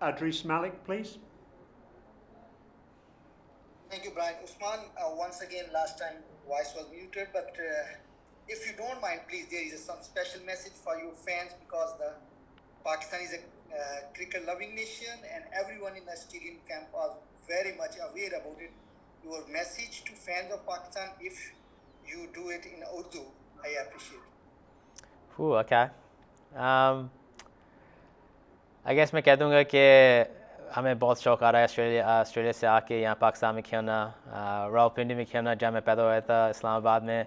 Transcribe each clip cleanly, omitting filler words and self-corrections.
Adris Malik, please. Thank you, Brian. Usman, once again, last time voice was muted, but if you don't mind, please, there is some special message for your fans because the Pakistan is a cricket-loving nation, and everyone in the Australian camp was very much aware about it. Your message to fans of Pakistan, if you do it in Urdu, I appreciate it. Okay. I guess मैं कह दूँगा कि हमें बहुत शौक आ रहा है Australia से आके यहाँ पाकिस्तान में खेलना, रावलपिंडी में खेलना। जहाँ मैं पैदा हुआ था इस्लामाबाद में,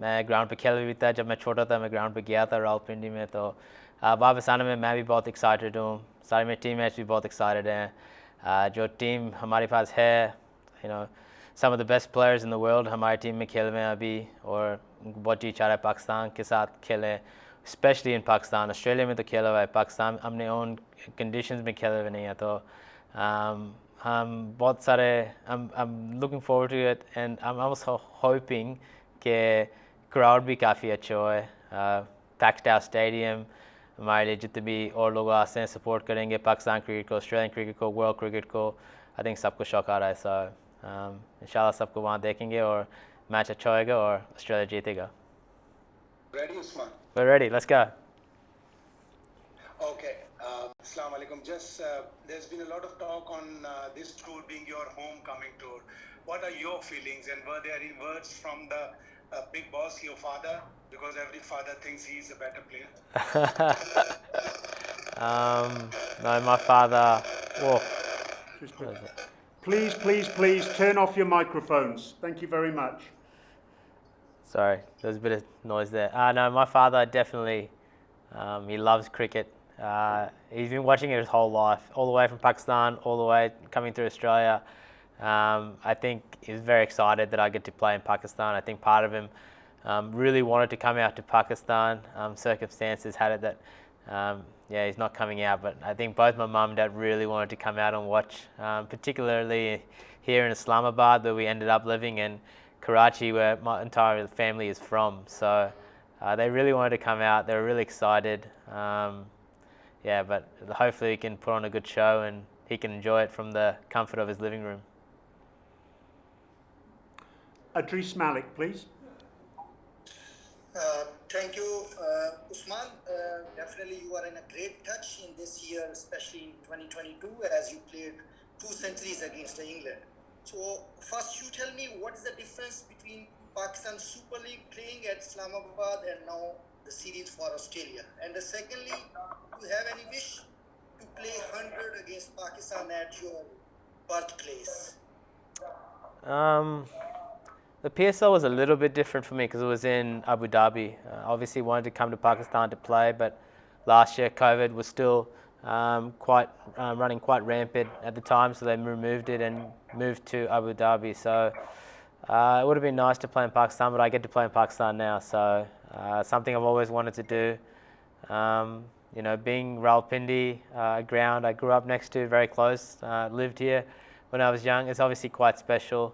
मैं ग्राउंड पे खेल भी था। जब मैं छोटा था मैं ग्राउंड पे गया था रावलपिंडी में। तो वापस आने में मैं भी बहुत एक्साइटेड हूँ, सारे मेरे टीम मेट्स भी बहुत एक्साइटेड हैं। जो टीम हमारे पास है, some of the best players in the world हमारी टीम में खेल रहे हैं अभी, और उनको बहुत जी चाह रहा है पाकिस्तान के साथ खेलें, स्पेशली इन पाकिस्तान। ऑस्ट्रेलिया में तो खेला हुआ है, पाकिस्तान हमने ओन कंडीशंस में खेले हुए नहीं है। तो हम बहुत सारे I'm looking forward to it, and I'm also hoping कि क्राउड भी काफ़ी अच्छा हो। पैक्ड आउट स्टेडियम, हमारे लिए जितने भी और लोग आते हैं सपोर्ट करेंगे पाकिस्तान क्रिकेट को, ऑस्ट्रेलियन क्रिकेट को, वर्ल्ड क्रिकेट को। आई थिंक सबको शौक आ रहा है। सो इंशाल्लाह सबको वहाँ देखेंगे और मैच अच्छा होएगा और ऑस्ट्रेलिया जीतेगा। Ready, Usman? We're ready. Let's go. Okay. Assalamu alaikum. Just there's been a lot of talk on this tour being your homecoming tour. What are your feelings, and were there any words from the big boss, your father? Because every father thinks he's a better player. No, my father. Whoa. Please turn off your microphones. Thank you very much. Sorry, there's a bit of noise there. No, my father definitely, he loves cricket. He's been watching it his whole life, all the way from Pakistan, all the way coming through Australia. I think he's very excited that I get to play in Pakistan. I think part of him really wanted to come out to Pakistan. Circumstances had it that, he's not coming out. But I think both my mum and dad really wanted to come out and watch, particularly here in Islamabad, where we ended up living, in Karachi, where my entire family is from. So they really wanted to come out. They were really excited. But hopefully he can put on a good show and he can enjoy it from the comfort of his living room. Adris Malik, please. Thank you, Usman. Definitely you are in a great touch in this year, especially in 2022, as you played 2 centuries against England. So first you tell me what is the difference between Pakistan Super League playing at Islamabad and now the series for Australia? And secondly, do you have any wish to play 100 against Pakistan at your birthplace? The PSL was a little bit different for me because it was in Abu Dhabi. Obviously wanted to come to Pakistan to play, but last year COVID was still running quite rampant at the time, so they removed it and moved to Abu Dhabi. So it would have been nice to play in Pakistan, but I get to play in Pakistan now. So something I've always wanted to do. Being Rawalpindi, a ground I grew up next to, very close, lived here when I was young, it's obviously quite special.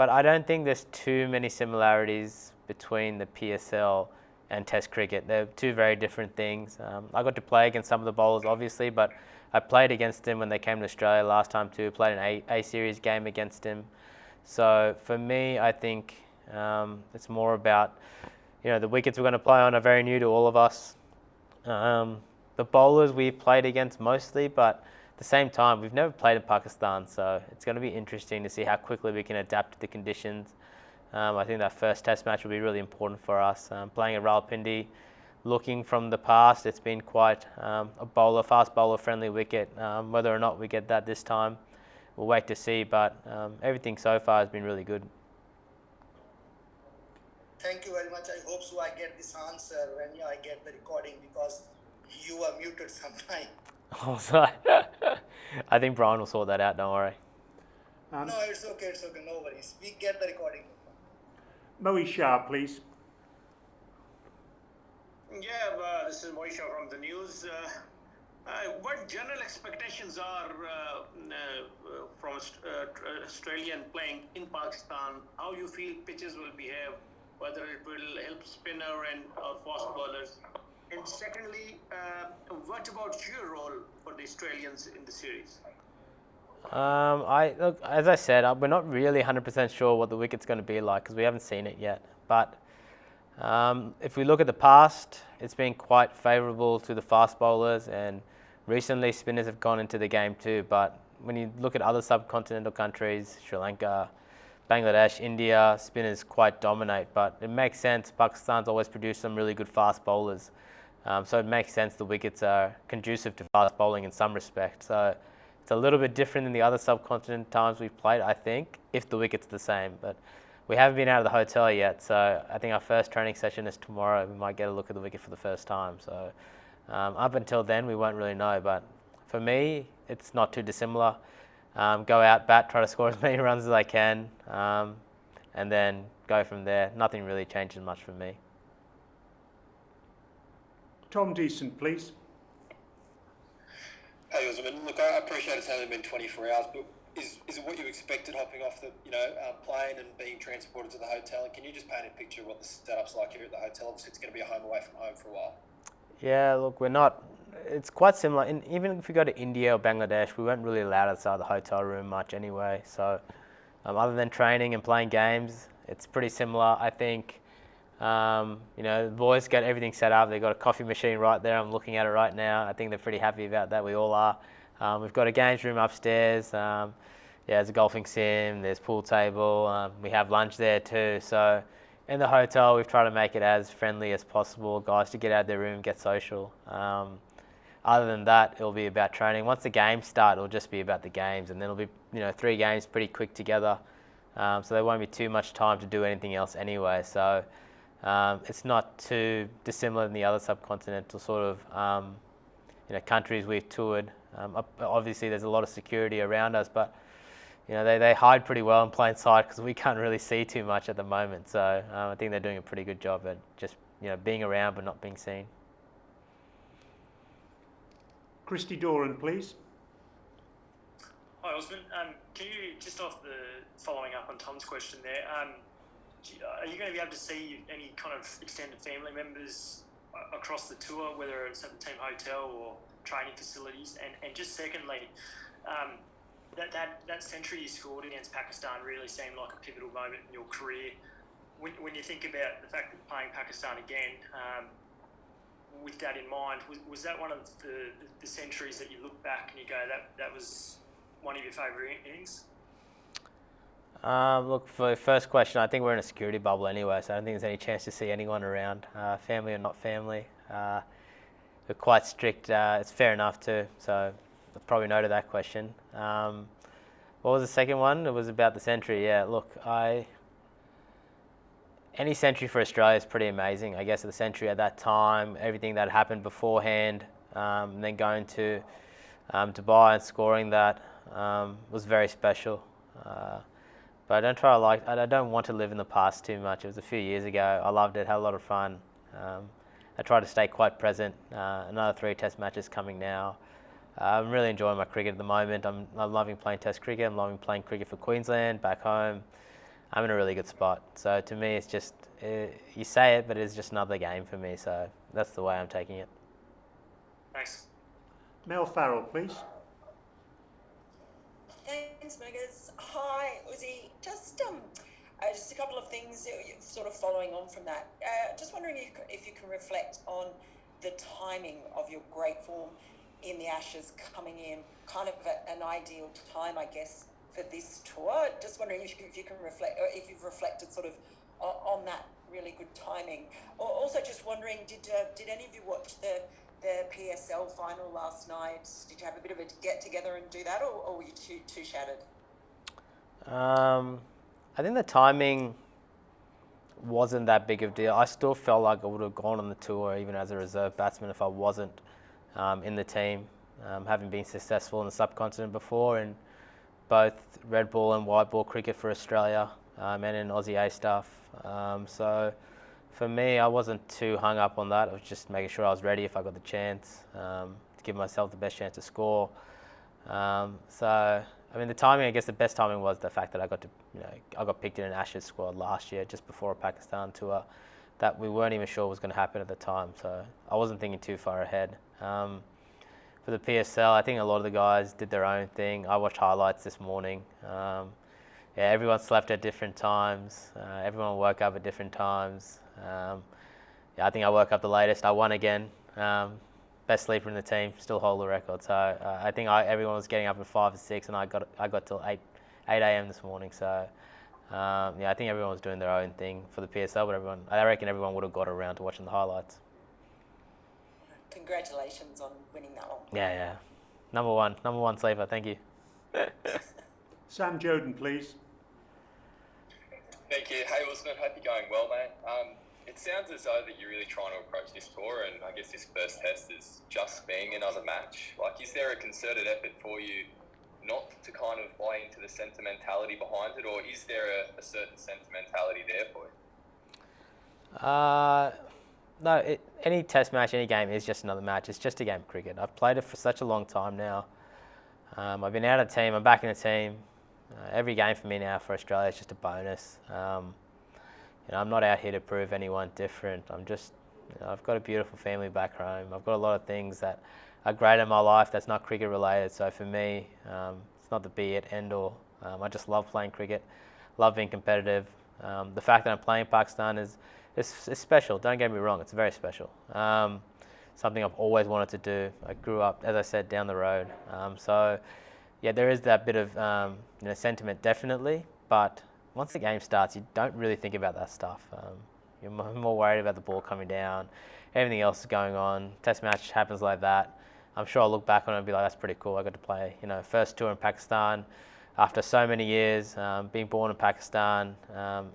But I don't think there's too many similarities between the PSL and Test cricket. They're two very different things. I got to play against some of the bowlers, obviously, but I played against them when they came to Australia last time too. Played an A-series game against him. So for me, I think it's more about, the wickets we're going to play on are very new to all of us. The bowlers we've played against mostly, but at the same time, we've never played in Pakistan, so it's going to be interesting to see how quickly we can adapt to the conditions. I think that first test match will be really important for us. Playing at Rawalpindi, looking from the past, it's been quite a fast bowler friendly wicket. Whether or not we get that this time, we'll wait to see, but everything so far has been really good. Thank you very much. I hope so I get this answer when I get the recording, because you are muted sometime. Oh, sorry. I think Brian will sort that out, don't worry. No, it's okay, no worries. We get the recording. Moe Shah, please. This is Moe Shah from the news. What general expectations are from Australian playing in Pakistan? How you feel pitches will behave, whether it will help spinner and fast bowlers? And secondly, what about your role for the Australians in the series? Look, as I said, we're not really 100% sure what the wicket's going to be like because we haven't seen it yet. But if we look at the past, it's been quite favourable to the fast bowlers, and recently spinners have gone into the game too. But when you look at other subcontinental countries, Sri Lanka, Bangladesh, India, spinners quite dominate. But it makes sense. Pakistan's always produced some really good fast bowlers. So it makes sense the wickets are conducive to fast bowling in some respect. So it's a little bit different than the other subcontinent times we've played, I think, if the wicket's the same. But we haven't been out of the hotel yet, so I think our first training session is tomorrow. We might get a look at the wicket for the first time. So up until then, we won't really know. But for me, it's not too dissimilar. Go out, bat, try to score as many runs as I can, and then go from there. Nothing really changes much for me. Tom Decent, please. Hey Usman, look, I appreciate it's only been 24 hours, but is it what you expected hopping off the plane and being transported to the hotel? And can you just paint a picture of what the setup's like here at the hotel? Obviously, it's going to be a home away from home for a while. Yeah, look, we're not. It's quite similar. Even if we go to India or Bangladesh, we weren't really allowed outside the hotel room much anyway. So, other than training and playing games, it's pretty similar. I think. The boys got everything set up. They've got a coffee machine right there. I'm looking at it right now. I think they're pretty happy about that. We all are. We've got a games room upstairs. There's a golfing sim. There's pool table. We have lunch there too. So in the hotel, we've tried to make it as friendly as possible. Guys to get out of their room, get social. Other than that, it'll be about training. Once the games start, it'll just be about the games, and then it'll be 3 games pretty quick together. So there won't be too much time to do anything else anyway. So. It's not too dissimilar than the other subcontinental sort of countries we've toured. Obviously, there's a lot of security around us, but they hide pretty well in plain sight because we can't really see too much at the moment. So I think they're doing a pretty good job at just being around but not being seen. Christy Doran, please. Hi, Osman. Can you, just off the following up on Tom's question there, are you going to be able to see any kind of extended family members across the tour, whether it's at the team hotel or training facilities? And just secondly, that century you scored against Pakistan really seemed like a pivotal moment in your career. When you think about the fact that playing Pakistan again, with that in mind, was that one of the centuries that you look back and you go, that was one of your favourite innings? Look, for the first question, I think we're in a security bubble anyway, so I don't think there's any chance to see anyone around, family or not family. We're quite strict. It's fair enough too, so I'll probably no to that question. What was the second one? It was about the century. Yeah, look, any century for Australia is pretty amazing. I guess the century at that time, everything that happened beforehand, and then going to Dubai and scoring that was very special. But I don't want to live in the past too much. It was a few years ago. I loved it, had a lot of fun. I try to stay quite present. Another 3 test matches coming now. I'm really enjoying my cricket at the moment. I'm loving playing test cricket. I'm loving playing cricket for Queensland, back home. I'm in a really good spot. So to me, it's just, you say it, but it's just another game for me. So that's the way I'm taking it. Thanks. Mel Farrell, please. Thanks, Megas. Hi, Uzi. Just a couple of things sort of following on from that. Just wondering if you can reflect on the timing of your great form in the Ashes coming in, kind of at an ideal time, I guess, for this tour. Just wondering if you can reflect, or if you've reflected sort of on that really good timing. Also, just wondering, did any of you watch the PSL final last night? Did you have a bit of a get together and do that, or were you too shattered? I think the timing wasn't that big of a deal. I still felt like I would have gone on the tour even as a reserve batsman if I wasn't in the team, having been successful in the subcontinent before in both red ball and white ball cricket for Australia and in Aussie A stuff. So for me, I wasn't too hung up on that. I was just making sure I was ready if I got the chance to give myself the best chance to score. So I mean, the timing, I guess the best timing was the fact that I got picked in an Ashes squad last year, just before a Pakistan tour. that we weren't even sure was going to happen at the time. So I wasn't thinking too far ahead. For the PSL, I think a lot of the guys did their own thing. I watched highlights this morning. Yeah, everyone slept at different times. Everyone woke up at different times. Yeah, I think I woke up the latest. I won again. Best sleeper in the team, still hold the record. So I think everyone was getting up at 5 or 6, and I got till 8 a.m. this morning. So yeah, I think everyone was doing their own thing for the PSL, but I reckon everyone would have got around to watching the highlights. Congratulations on winning that one. Yeah. Number one sleeper. Thank you. Sam Joden, please. Thank you. Hey, Usman, hope you're going well, mate. It sounds as though that you're really trying to approach this tour, and I guess this first test is just being another match. Like, is there a concerted effort for you not to kind of buy into the sentimentality behind it, or is there a certain sentimentality there for you? No, any test match, any game is just another match. It's just a game of cricket. I've played it for such a long time now. I've been out of the team. I'm back in the team. Every game for me now for Australia is just a bonus. I'm not out here to prove anyone different. I've got a beautiful family back home. I've got a lot of things that are great in my life that's not cricket related. So for me, it's not the be it end all. I just love playing cricket, love being competitive. The fact that I'm playing Pakistan is special. Don't get me wrong, it's very special. Something I've always wanted to do. I grew up, as I said, down the road. So yeah, there is that bit of sentiment definitely, but once the game starts, you don't really think about that stuff. You're more worried about the ball coming down, everything else is going on. Test match happens like that. I'm sure I'll look back on it and be like, that's pretty cool. I got to play, first tour in Pakistan after so many years, being born in Pakistan.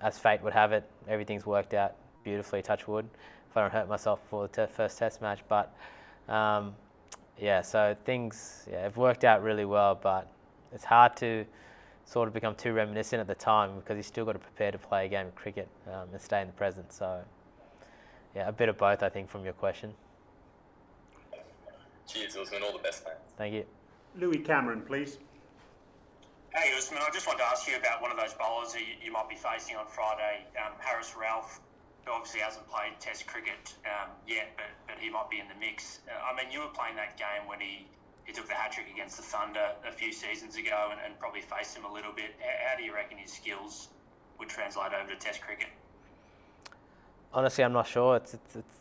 As fate would have it, everything's worked out beautifully, touch wood, if I don't hurt myself before the first test match. But yeah, so things have worked out really well, but it's hard to sort of become too reminiscent at the time because you still got to prepare to play a game of cricket and stay in the present. So yeah, a bit of both, I think, from your question. Cheers, Usman. All the best, mate. Thank you. Louis Cameron, please. Hey, Usman, I just wanted to ask you about one of those bowlers that you might be facing on Friday, Harris Ralph, who obviously hasn't played Test cricket yet, but he might be in the mix. I mean, you were playing that game when he took the hat-trick against the Thunder a few seasons ago and probably faced him a little bit. How do you reckon his skills would translate over to Test cricket? Honestly, I'm not sure.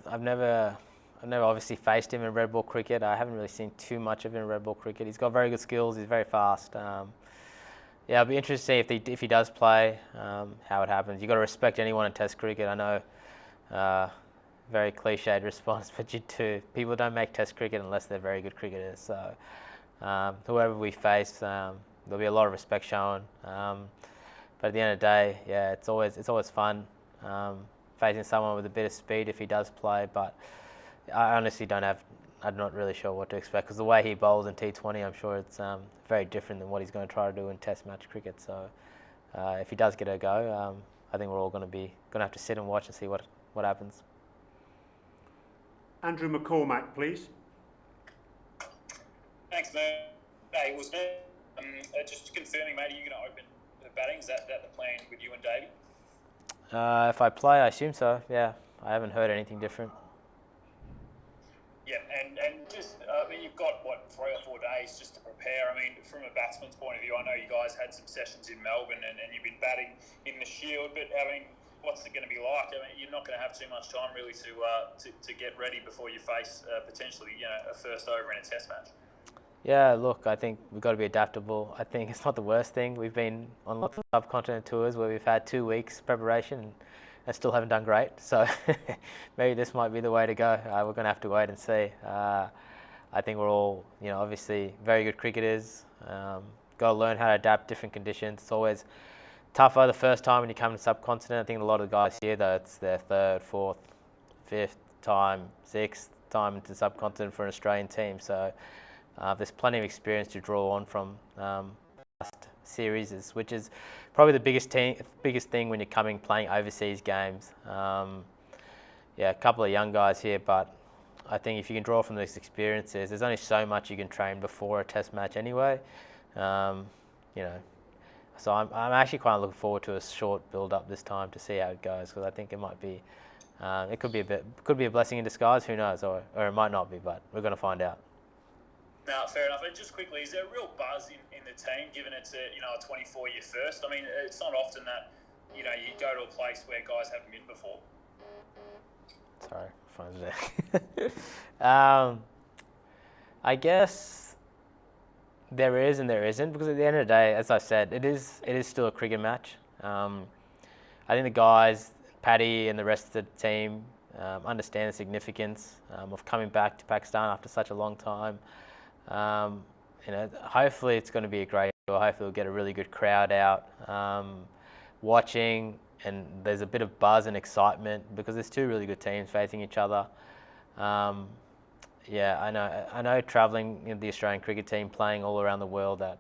I've never obviously faced him in red ball cricket. I haven't really seen too much of him in red ball cricket. He's got very good skills. He's very fast. Yeah, it'll be interesting to see if he does play, how it happens. You've got to respect anyone in Test cricket. I know, very cliched response, but you do. People don't make Test cricket unless they're very good cricketers. So whoever we face, there'll be a lot of respect shown. But at the end of the day, yeah, it's always fun facing someone with a bit of speed if he does play. But I honestly I'm not really sure what to expect because the way he bowls in T20, I'm sure it's very different than what he's going to try to do in Test match cricket. So if he does get a go, I think we're all going to have to sit and watch and see what happens. Andrew McCormack, please. Thanks, mate. Hey, Usman. Just confirming, mate, are you going to open the batting? Is that the plan with you and Davey? If I play, I assume so. Yeah, I haven't heard anything different. Yeah, and just, I mean, you've got, 3 or 4 days just to prepare. I mean, from a batsman's point of view, I know you guys had some sessions in Melbourne and you've been batting in the Shield, but I mean, what's it going to be like? I mean, you're not going to have too much time really to get ready before you face potentially, a first over in a Test match. Yeah, look, I think we've got to be adaptable. I think it's not the worst thing. We've been on lots of subcontinent tours where we've had 2 weeks preparation and still haven't done great. So maybe this might be the way to go. We're going to have to wait and see. I think we're all, obviously very good cricketers. Got to learn how to adapt different conditions. It's always tougher the first time when you come to subcontinent. I think a lot of the guys here, though, it's their 3rd, 4th, 5th time, 6th time into subcontinent for an Australian team. So there's plenty of experience to draw on from past series, which is probably the biggest thing when you're playing overseas games. Yeah, a couple of young guys here, but I think if you can draw from these experiences, there's only so much you can train before a Test match anyway. So I'm actually quite looking forward to a short build-up this time to see how it goes, because I think it might be it could be a blessing in disguise. Who knows, or it might not be, but we're going to find out. No, fair enough. And just quickly, is there a real buzz in the team, given it's a 24-year first? I mean, it's not often that you go to a place where guys haven't been before. Sorry, phone's there. I guess there is and there isn't, because at the end of the day, as I said, it is still a cricket match. I think the guys, Paddy and the rest of the team, understand the significance of coming back to Pakistan after such a long time. Hopefully it's going to be a great tour. Hopefully we'll get a really good crowd out watching, and there's a bit of buzz and excitement because there's two really good teams facing each other. I know travelling the Australian cricket team, playing all around the world, that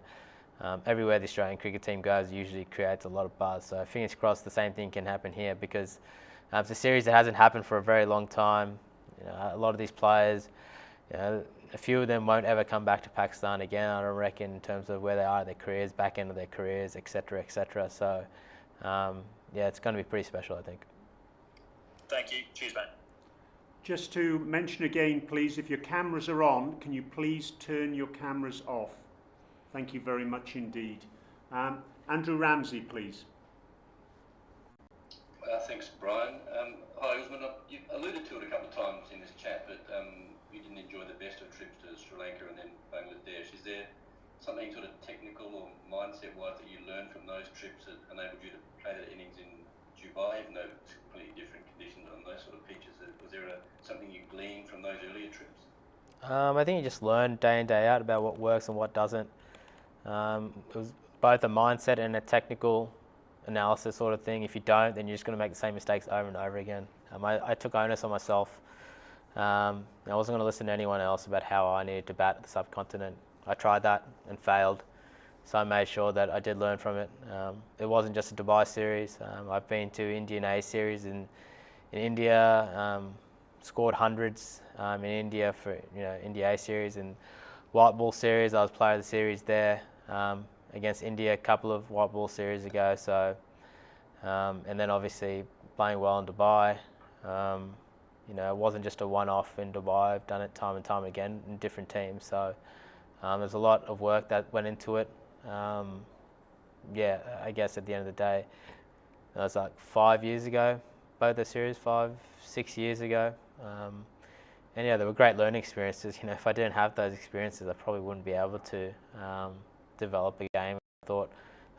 everywhere the Australian cricket team goes usually creates a lot of buzz. So fingers crossed the same thing can happen here, because it's a series that hasn't happened for a very long time. A lot of these players, a few of them won't ever come back to Pakistan again, I don't reckon, in terms of where they are in their careers, back end of their careers, etc., etc. So, it's going to be pretty special, I think. Thank you. Cheers, mate. Just to mention again, please, if your cameras are on, can you please turn your cameras off? Thank you very much indeed. Andrew Ramsey, please. Thanks, Brian. Hi, Usman. You alluded to it a couple of times in this chat, but you didn't enjoy the best of trips to Sri Lanka and then Bangladesh. Is there something sort of technical or mindset-wise that you learned from those trips that enabled you to play that innings in Dubai, even though it's completely different conditions on those sort of pitches? Was there something you gleaned from those earlier trips? I think you just learn day in, day out about what works and what doesn't. It was both a mindset and a technical analysis sort of thing. If you don't, then you're just going to make the same mistakes over and over again. I took onus on myself. I wasn't going to listen to anyone else about how I needed to bat at the subcontinent. I tried that and failed, so I made sure that I did learn from it. It wasn't just a Dubai series. I've been to Indian A series in India, scored hundreds in India for India A series, and white ball series. I was player of the series there against India a couple of white ball series ago. So, and then obviously playing well in Dubai. It wasn't just a one-off in Dubai. I've done it time and time again in different teams. So there's a lot of work that went into it. I guess at the end of the day, it was like 5 years ago, both the series, 5-6 years ago. They were great learning experiences. If I didn't have those experiences, I probably wouldn't be able to develop a game. I thought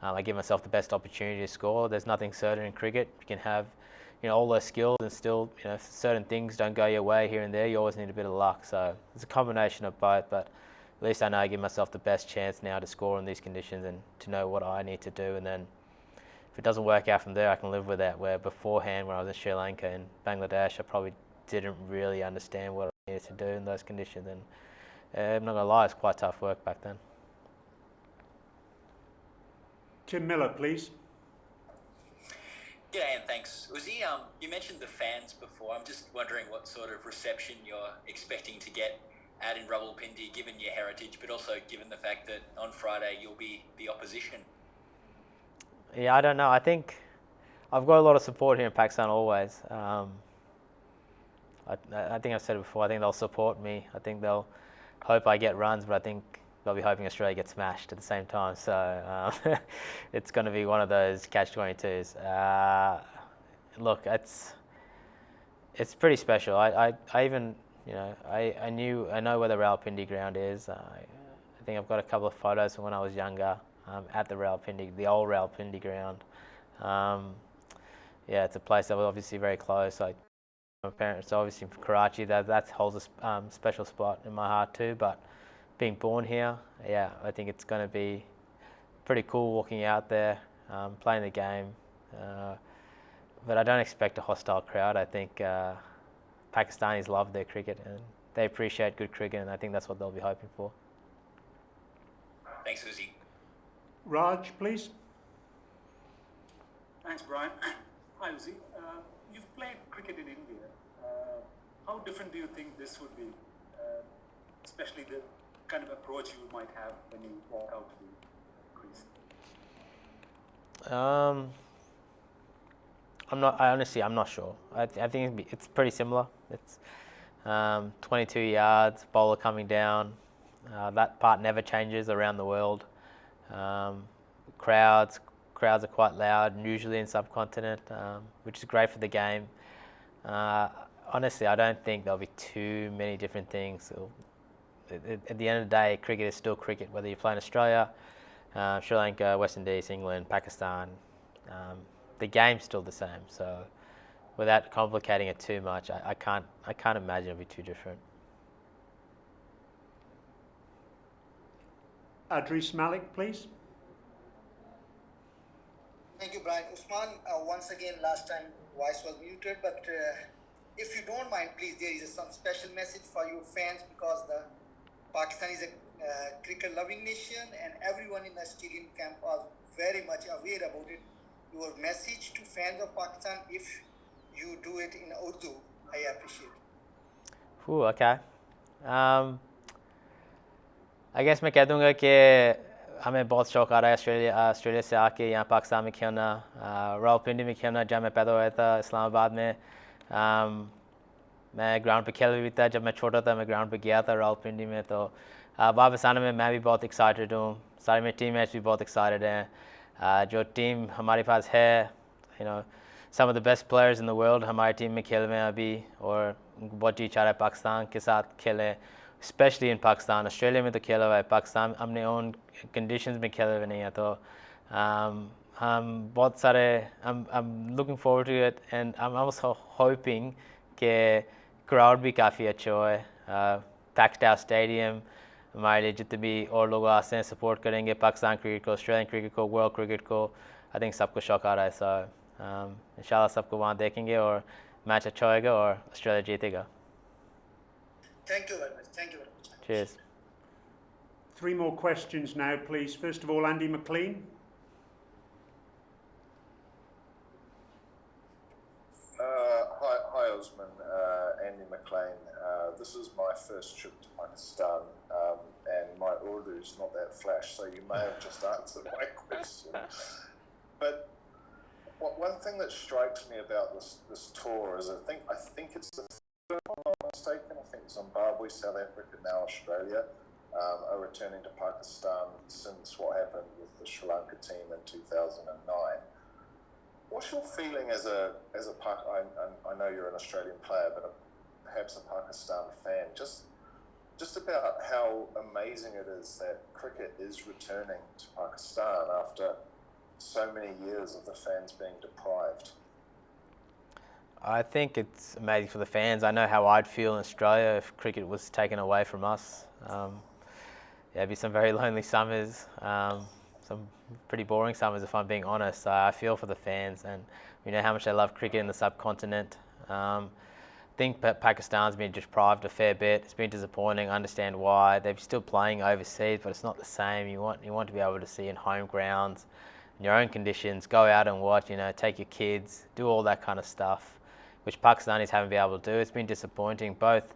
I give myself the best opportunity to score. There's nothing certain in cricket. You can have all those skills and still, if certain things don't go your way here and there, you always need a bit of luck. So it's a combination of both, but at least I know I give myself the best chance now to score in these conditions and to know what I need to do. And then if it doesn't work out from there, I can live with that. Where beforehand, when I was in Sri Lanka and Bangladesh, I probably didn't really understand what I needed to do in those conditions. And I'm not going to lie, it's quite tough work back then. Tim Miller, please. G'day and thanks. Uzi, you mentioned the fans before. I'm just wondering what sort of reception you're expecting to get out in Rawalpindi, given your heritage, but also given the fact that on Friday you'll be the opposition. Yeah, I don't know. I think I've got a lot of support here in Pakistan always. I think I've said it before, I think they'll support me. I think they'll hope I get runs, but I think they'll be hoping Australia gets smashed at the same time. So it's going to be one of those catch-22s. Look, it's pretty special. I even, I know where the Rawalpindi ground is. I think I've got a couple of photos from when I was younger at the Rawalpindi, the old Rawalpindi ground. It's a place that was obviously very close. My parents are obviously from Karachi. That holds a special spot in my heart too. But being born here, I think it's going to be pretty cool walking out there, playing the game. But I don't expect a hostile crowd. I think Pakistanis love their cricket and they appreciate good cricket, and I think that's what they'll be hoping for. Thanks, Uzi. Raj, please. Thanks, Brian. Hi, Uzi. You've played cricket in India. How different do you think this would be, especially the kind of approach you might have when you walk out to the crease? I'm not sure. I think it's pretty similar. It's 22 yards, bowler coming down. That part never changes around the world. Crowds are quite loud, usually in subcontinent, which is great for the game. Honestly, I don't think there'll be too many different things. At the end of the day, cricket is still cricket, whether you play in Australia, Sri Lanka, West Indies, England, Pakistan. The game's still the same. So, without complicating it too much, I can't imagine it'll be too different. Adris Malik, please. Thank you, Brian. Usman, once again, last time voice was muted, but if you don't mind, please, there is some special message for your fans because the Pakistan is a cricket-loving nation and everyone in the stadium camp was very much aware about it. Your message to fans of Pakistan, if you do it in Urdu, I appreciate it. Okay. I guess मैं कह दूंगा कि हमें बहुत शौक आ रहा है Australia से आके यहाँ पाकिस्तान में खेलना, रावलपिंडी में खेलना। जब मैं पैदा हुआ था इस्लामाबाद में, मैं ग्राउंड पे खेल भी था। जब मैं छोटा था मैं ग्राउंड पे गया था रावलपिंडी में। तो वापस आने में मैं भी बहुत एक्साइटेड हूँ, सारे मेरे टीम मेट्स भी बहुत एक्साइटेड हैं। जो टीम हमारे पास है, some of the best players in the world हमारी टीम में खेल रहे हैं अभी, और बहुत जी चाह रहा है पाकिस्तान के साथ खेलें, especially in Pakistan. ऑस्ट्रेलिया में तो खेला हुआ है, पाकिस्तान हमने own conditions में खेले हुए नहीं है। तो हम बहुत सारे I'm looking forward to it and I'm also hoping कि crowd भी काफ़ी अच्छा होए। Packed out stadium, हमारे लिए जितने भी और लोग आते हैं सपोर्ट करेंगे पाकिस्तान क्रिकेट को, ऑस्ट्रेलियन क्रिकेट को, वर्ल्ड क्रिकेट को। आई थिंक सबको शौक आ रहा है। सो इंशाल्लाह सबको वहाँ देखेंगे और मैच अच्छा होएगा और ऑस्ट्रेलिया जीतेगा। Thank you very much. Thank you very much. Cheers. 3 more questions now, please. First of all, Andy McLean. Hi, Usman. Andy McLean. This is my first trip to Pakistan, and my Urdu is not that flash, so you may have just answered my question. But one thing that strikes me about this tour is I think it's the, if I'm not mistaken, I think Zimbabwe, South Africa, now Australia are returning to Pakistan since what happened with the Sri Lanka team in 2009. What's your feeling as a I know you're an Australian player, but perhaps a Pakistan fan, just about how amazing it is that cricket is returning to Pakistan after so many years of the fans being deprived? I think it's amazing for the fans. I know how I'd feel in Australia if cricket was taken away from us. It'd be some very lonely summers, some pretty boring summers if I'm being honest. I feel for the fans, and we know how much they love cricket in the subcontinent. I think Pakistan's been deprived a fair bit. It's been disappointing. I understand why. They're still playing overseas, but it's not the same. You want to be able to see in home grounds, in your own conditions, go out and watch, take your kids, do all that kind of stuff, which Pakistanis haven't been able to do. It's been disappointing, both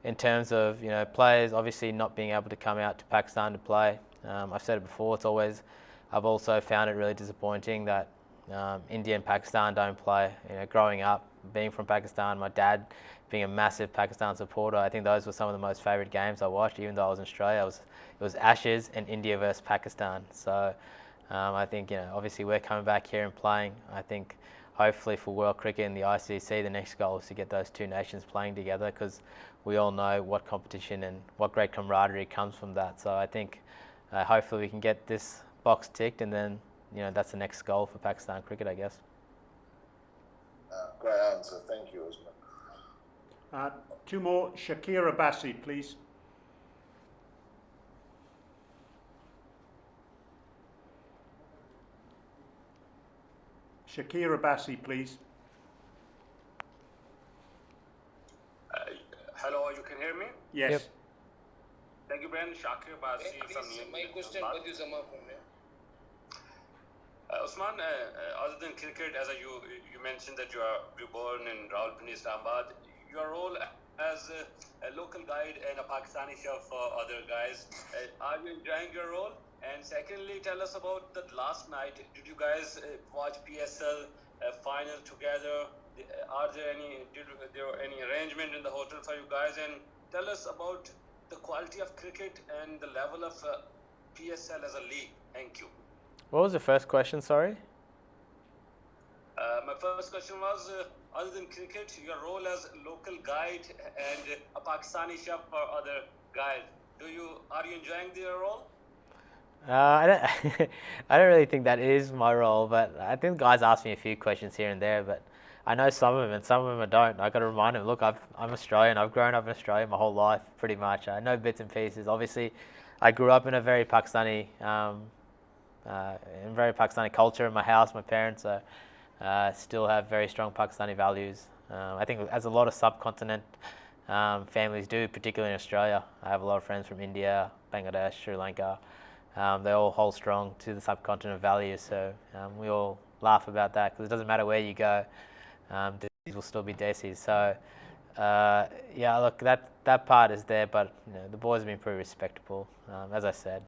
in terms of players obviously not being able to come out to Pakistan to play. I've said it before. I've also found it really disappointing that India and Pakistan don't play. Growing up, being from Pakistan, my dad being a massive Pakistan supporter, I think those were some of the most favourite games I watched. Even though I was in Australia, it was Ashes and India versus Pakistan. So I think obviously we're coming back here and playing. I think hopefully for World Cricket and the ICC, the next goal is to get those two nations playing together, because we all know what competition and what great camaraderie comes from that. So I think hopefully we can get this box ticked, and then that's the next goal for Pakistan cricket, I guess. Great answer. Thank you, Usman. 2 more. Shakir Abbasi, please. Shakir Abbasi, please. Hello, you can hear me? Yes. Yep. Thank you, Ben. Shakir Abbasi from My question, what is Usman, other than cricket, as you mentioned that you were born in Rawalpindi, Islamabad, your role as a local guide and a Pakistani chef for other guys, are you enjoying your role? And secondly, tell us about that last night. Did you guys watch PSL final together? Are there any arrangement in the hotel for you guys? And tell us about the quality of cricket and the level of PSL as a league. Thank you. What was the first question, sorry? My first question was, other than cricket, your role as local guide and a Pakistani chef for other guys. Are you enjoying your role? I don't, I don't really think that is my role, but I think guys ask me a few questions here and there, but I know some of them and some of them I don't. I got to remind them, look, I'm Australian. I've grown up in Australia my whole life, pretty much. I know bits and pieces. Obviously, I grew up in a very Pakistani, culture in my house. My parents still have very strong Pakistani values. I think as a lot of subcontinent families do, particularly in Australia. I have a lot of friends from India, Bangladesh, Sri Lanka. They all hold strong to the subcontinent values, so we all laugh about that because it doesn't matter where you go, desis will still be desis. So yeah, look, that part is there, but the boys have been pretty respectable, as I said.